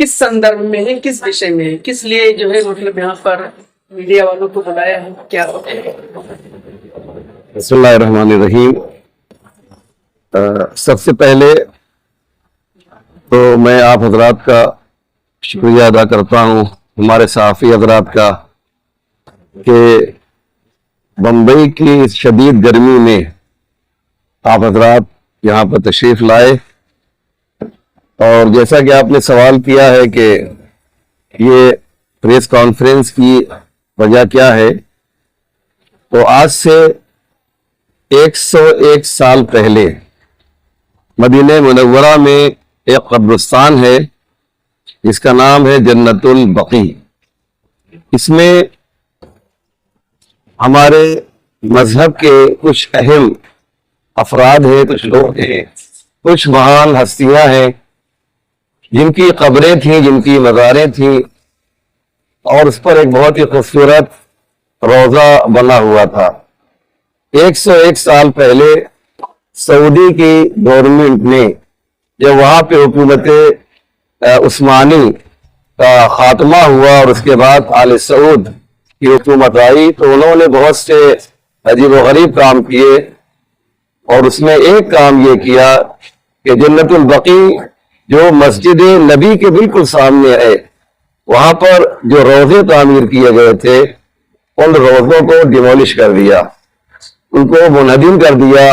کس سندرب میں ہے، کس وشے میں ہے، کس لیے جو ہے مطلب یہاں پر میڈیا والوں کو بلایا ہے، کیا بسم اللہ الرحمن الرحیم۔ سب سے پہلے تو میں آپ حضرات کا شکریہ ادا کرتا ہوں، ہمارے صحافی حضرات کا، کہ بمبئی کی شدید گرمی میں آپ حضرات یہاں پر تشریف لائے۔ اور جیسا کہ آپ نے سوال کیا ہے کہ یہ پریس کانفرنس کی وجہ کیا ہے، تو آج سے 101 سال پہلے مدینہ منورہ میں ایک قبرستان ہے جس کا نام ہے جنت البقیع۔ اس میں ہمارے مذہب کے کچھ اہم افراد ہیں، کچھ لوگ ہیں، کچھ مہان ہستیاں ہیں جن کی قبریں تھیں، جن کی مزاریں تھیں، اور اس پر ایک بہت ہی خوبصورت روضہ بنا ہوا تھا۔ 101 سال پہلے سعودی کی گورنمنٹ نے جب وہاں پہ حکومت عثمانی کا خاتمہ ہوا اور اس کے بعد آل سعود کی حکومت آئی، تو انہوں نے بہت سے عجیب و غریب کام کیے، اور اس میں ایک کام یہ کیا کہ جنت البقیع جو مسجد نبی کے بالکل سامنے ہے، وہاں پر جو روضے تعمیر کیے گئے تھے ان روضوں کو ڈیمولش کر دیا، ان کو منہدم کر دیا،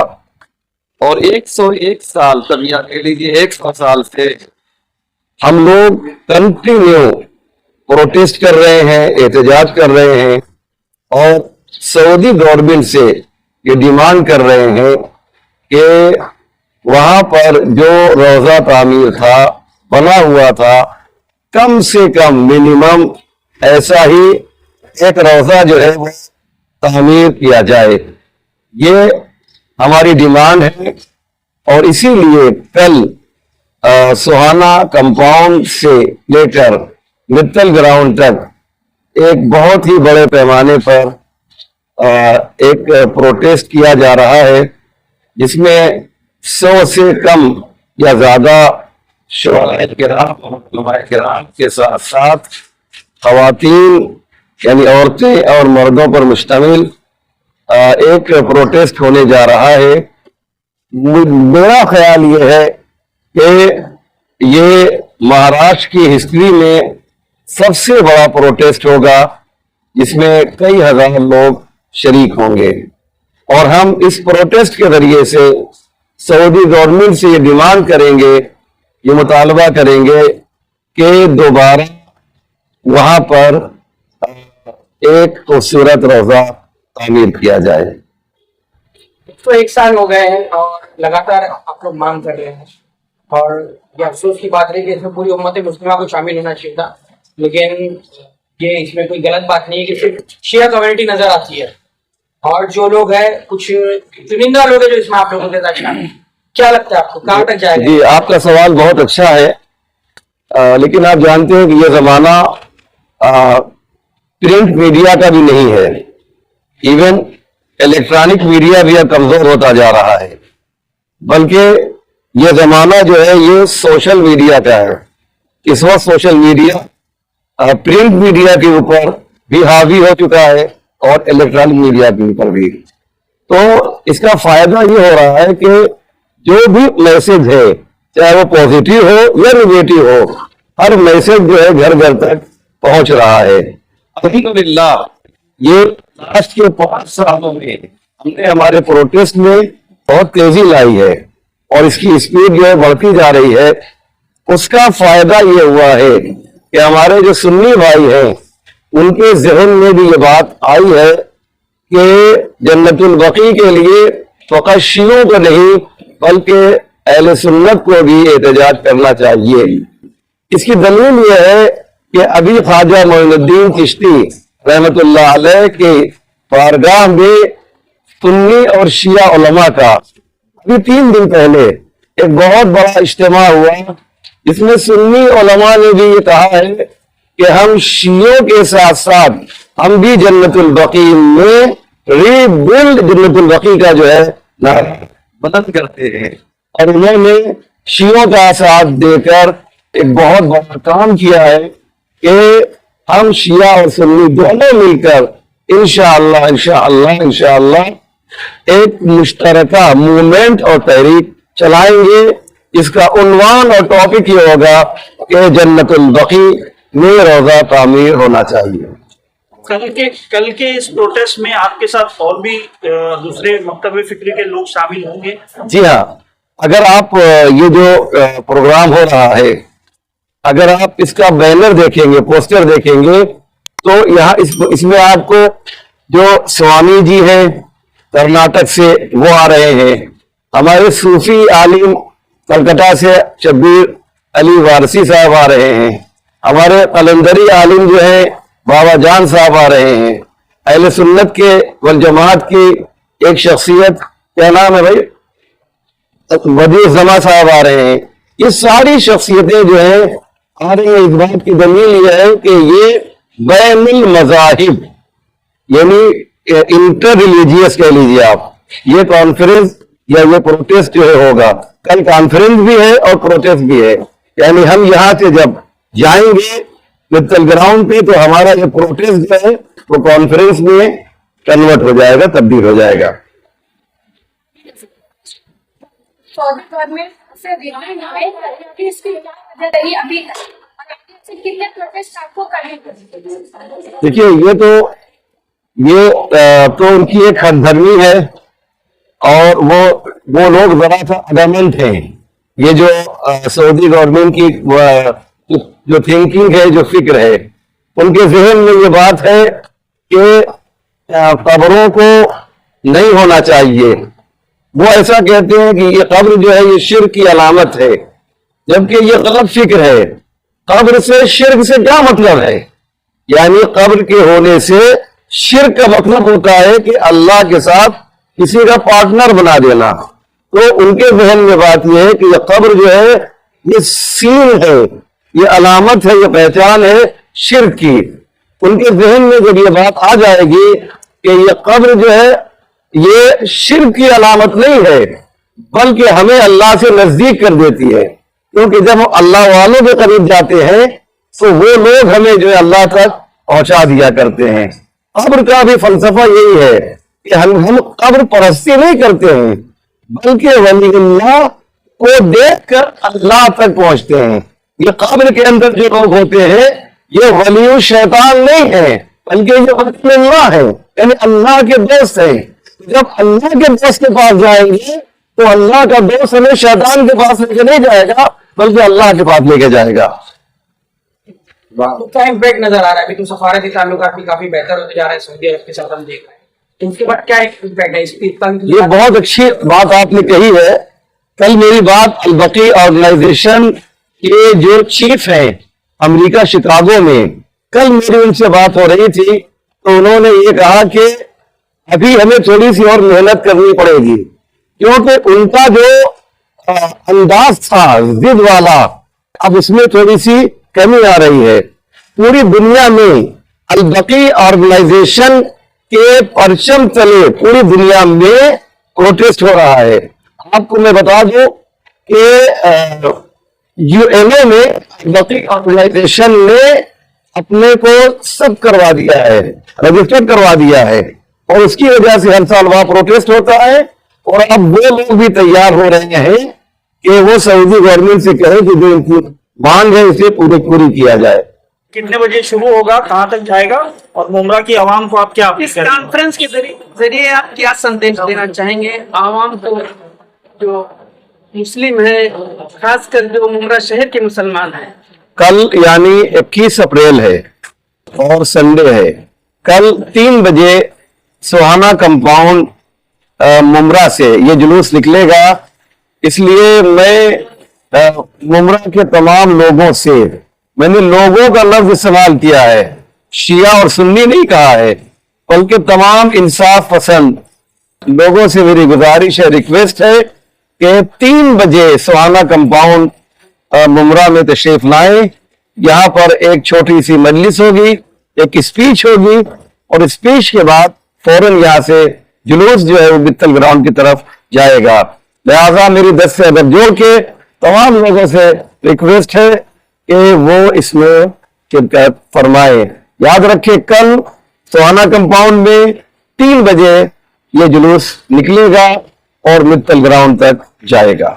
اور 101 سال تک، یا کہہ لیجیے 100 سال سے ہم لوگ کنٹینیو پروٹیسٹ کر رہے ہیں، احتجاج کر رہے ہیں، اور سعودی گورنمنٹ سے یہ ڈیمانڈ کر رہے ہیں کہ وہاں پر جو روضہ تعمیر تھا، بنا ہوا تھا، کم سے کم منیمم ایسا ہی ایک روضہ جو ہے وہ تعمیر کیا جائے۔ یہ ہماری ڈیمانڈ ہے، اور اسی لیے کل سوہانا کمپاؤنڈ سے لے کر متل گراؤنڈ تک ایک بہت ہی بڑے پیمانے پر ایک پروٹیسٹ کیا جا رہا ہے، جس میں 100 سے کم یا زیادہ شہداء کرام اور علماء کرام کے ساتھ ساتھ خواتین یعنی عورتیں اور مردوں پر مشتمل ایک پروٹیسٹ ہونے جا رہا ہے۔ میرا خیال یہ ہے کہ یہ مہاراشٹر کی ہسٹری میں سب سے بڑا پروٹیسٹ ہوگا، جس میں کئی ہزار لوگ شریک ہوں گے، اور ہم اس پروٹیسٹ کے ذریعے سے سعودی گورنمنٹ سے یہ ڈیمانڈ کریں گے، یہ مطالبہ کریں گے کہ دوبارہ وہاں پر ایک خوبصورت روضہ تعمیر کیا جائے۔ 101 سال ہو گئے ہیں اور لگاتار آپ لوگ مانگ کر رہے ہیں، اور یہ افسوس کی بات ہے کہ اس میں پوری امت مسلمہ کو شامل ہونا چاہیے تھا، لیکن یہ اس میں کوئی غلط بات نہیں ہے کہ صرف شیعہ کمیونٹی نظر آتی ہے، اور جو لوگ ہیں کچھ چنندہ لوگ ہیں جو اس میں آپ لوگوں کے ساتھ شامل ہیں۔ کیا لگتا ہے آپ کو کہاں تک جائے گا؟ جی، آپ کا سوال بہت اچھا ہے، لیکن آپ جانتے ہیں کہ یہ زمانہ پرنٹ میڈیا کا بھی نہیں ہے، ایون الیکٹرانک میڈیا بھی اب کمزور ہوتا جا رہا ہے، بلکہ یہ زمانہ جو ہے یہ سوشل میڈیا کا ہے۔ اس وقت سوشل میڈیا پرنٹ میڈیا کے اوپر بھی حاوی ہو چکا ہے، اور الیکٹرانک میڈیا کے اوپر بھی۔ تو اس کا فائدہ یہ ہو رہا ہے کہ جو بھی میسج ہے، چاہے وہ پازیٹیو ہو یا نیگیٹو ہو، ہر میسج جو ہے گھر گھر تک پہنچ رہا ہے۔ الحمدللہ یہ لاسٹ کے 5 سالوں میں ہم نے ہمارے پروٹیسٹ میں بہت تیزی لائی ہے، اور اس کی اسپیڈ جو ہے بڑھتی جا رہی ہے۔ اس کا فائدہ یہ ہوا ہے کہ ہمارے جو سنی بھائی ہیں ان کے ذہن میں بھی یہ بات آئی ہے کہ جنت البقیع کے لیے فقط شیعوں کو نہیں بلکہ اہل سنت کو بھی احتجاج کرنا چاہیے۔ اس کی دلیل یہ ہے کہ ابھی خواجہ معین الدین چشتی رحمت اللہ علیہ کے بارگاہ میں سنی اور شیعہ علماء کا ابھی 3 دن پہلے ایک بہت بڑا اجتماع ہوا، جس میں سنی علماء نے بھی یہ کہا ہے کہ ہم شیعوں کے ساتھ ساتھ ہم بھی جنت البقیع میں ری بلڈ جنت البقیع کا جو ہے نعرہ بلند کرتے ہیں، اور انہوں نے شیعوں کا ساتھ دے کر ایک بہت بڑا کام کیا ہے کہ ہم شیعہ اور سنی دونوں مل کر انشاءاللہ ایک مشترکہ موومنٹ اور تحریک چلائیں گے. اس کا عنوان اور ٹاپک یہ ہوگا کہ جنت البقیع میں روضہ تعمیر ہونا چاہیے. کل کے اس پروٹیسٹ میں آپ کے ساتھ اور بھی دوسرے مکتب فکری کے لوگ شامل ہوں گے؟ جی ہاں، اگر آپ یہ جو پروگرام ہو رہا ہے، اگر آپ اس کا بینر دیکھیں گے، پوسٹر دیکھیں گے، تو یہاں اس میں آپ کو جو سوامی جی ہیں کرناٹک سے وہ آ رہے ہیں، ہمارے صوفی عالم کلکتہ سے شبیر علی وارسی صاحب آ رہے ہیں، ہمارے قلندری عالم جو ہیں بابا جان صاحب آ رہے ہیں، اہل سنت کے والجماعت کی ایک شخصیت، کیا نام ہے بھائی، ودیع زما صاحب آ رہے ہیں. یہ ساری شخصیتیں جو ہیں آ رہی ہیں. اس بات کی دلیل یہ ہے کہ یہ بین المذاہب یعنی انٹر ریلیجیس کہہ لیجیے آپ، یہ کانفرنس یا یہ پروٹیسٹ جو ہے ہوگا. کل کانفرنس بھی ہے اور پروٹیسٹ بھی ہے، یعنی ہم یہاں سے جب جائیں گے متل گراؤنڈ پہ تو ہمارا یہ پروٹیسٹ جو ہے وہ کانفرنس میں کنورٹ ہو جائے گا، تبدیل ہو جائے گا. دیکھیے یہ تو ان کی ایک ہم دھرمی ہے، اور وہ لوگ ذرا سا اڈامنٹ ہیں. یہ جو سعودی گورنمنٹ کی جو تھنکنگ ہے، جو فکر ہے، ان کے ذہن میں یہ بات ہے کہ قبروں کو نہیں ہونا چاہیے. وہ ایسا کہتے ہیں کہ یہ قبر جو ہے یہ شرک کی علامت ہے، جبکہ یہ غلط فکر ہے. قبر سے شرک سے کیا مطلب ہے؟ یعنی قبر کے ہونے سے شرک کا مطلب ہوتا ہے کہ اللہ کے ساتھ کسی کا پارٹنر بنا دینا. تو ان کے ذہن میں بات یہ ہے کہ یہ قبر جو ہے یہ سین ہے، یہ علامت ہے، یہ پہچان ہے شرک کی. ان کے ذہن میں جب یہ بات آ جائے گی کہ یہ قبر جو ہے یہ شرک کی علامت نہیں ہے، بلکہ ہمیں اللہ سے نزدیک کر دیتی ہے، کیونکہ جب ہم اللہ والوں کے قریب جاتے ہیں تو وہ لوگ ہمیں جو ہے اللہ تک پہنچا دیا کرتے ہیں. قبر کا بھی فلسفہ یہی ہے کہ ہم قبر پرستی نہیں کرتے ہیں، بلکہ ولی اللہ کو دیکھ کر اللہ تک پہنچتے ہیں. یہ قبر کے اندر جو لوگ ہوتے ہیں یہ ولی شیطان نہیں ہے، بلکہ یہ ولی اللہ ہے، یعنی اللہ کے دوست ہیں. جب اللہ کے دوست کے پاس جائیں گے تو اللہ کا دوست ہمیں شیطان کے پاس لے کے نہیں جائے گا، بلکہ اللہ کے پاس لے کے جائے گا. کیا امپیکٹ نظر آ رہا ہے؟ ابھی تو سفارتی تعلقات بھی کافی بہتر ہوتے جا رہے ہیں سعودی عرب کے ساتھ، ہم دیکھ رہے ہیں. تو اس کے بعد کیا امپیکٹ ہے اس کی؟ یہ بہت اچھی بات آپ نے کہی ہے. کل میری بات البقیع آرگنائزیشن کے جو چیف ہیں امریکہ شکاگو میں، کل میری ان سے بات ہو رہی تھی تو انہوں نے یہ کہا کہ ابھی ہمیں تھوڑی سی اور محنت کرنی پڑے گی، کیونکہ ان کا جو انداز تھا ضد والا، اب اس میں تھوڑی سی کمی آ رہی ہے. پوری دنیا میں البقیع آرگنائزیشن کے پرچم تلے پوری دنیا میں پروٹیسٹ ہو رہا ہے. آپ کو میں بتا دوں کہ یو این اے میں البقیع آرگنائزیشن نے اپنے کو سب کروا دیا ہے، رجسٹر کروا دیا ہے، اور اس کی وجہ سے ہر سال وہاں پروٹیسٹ ہوتا ہے. اور اب وہ لوگ بھی تیار ہو رہے ہیں کہ وہ سعودی گورنمنٹ سے کہیں کہ جو ان کی مانگ ہے اسے پوری کیا جائے. کتنے بجے شروع ہوگا، کہاں تک جائے گا، اور ممرہ کی عوام کو آپ کیا اس کانفرنس کے ذریعے آپ کیا سندیش دینا چاہیں گے عوام کو جو مسلم ہے، خاص کر جو ممرہ شہر کے مسلمان ہیں؟ کل یعنی 21 اپریل ہے اور سنڈے ہے. کل 3 بجے سوہانہ کمپاؤنڈ ممرہ سے یہ جلوس نکلے گا. اس لیے میں ممرہ کے تمام لوگوں سے، میں نے لوگوں کا لفظ استعمال کیا ہے، شیعہ اور سنی نہیں کہا ہے، بلکہ تمام انصاف پسند لوگوں سے میری گزارش ہے، ریکویسٹ ہے کہ 3 بجے سوہانہ کمپاؤنڈ ممرہ میں تشریف لائیں. یہاں پر ایک چھوٹی سی مجلس ہوگی، ایک اسپیچ ہوگی، اور اسپیچ کے بعد فوراً یہاں سے جلوس جو ہے وہ متل گراؤنڈ کی طرف جائے گا. لہذا میری دست سے ادب جوڑ کے تمام لوگوں سے ریکویسٹ ہے کہ وہ اس میں شرکت فرمائے. یاد رکھیں کل سوہانہ کمپاؤنڈ میں 3 بجے یہ جلوس نکلے گا اور متل گراؤنڈ تک جائے گا.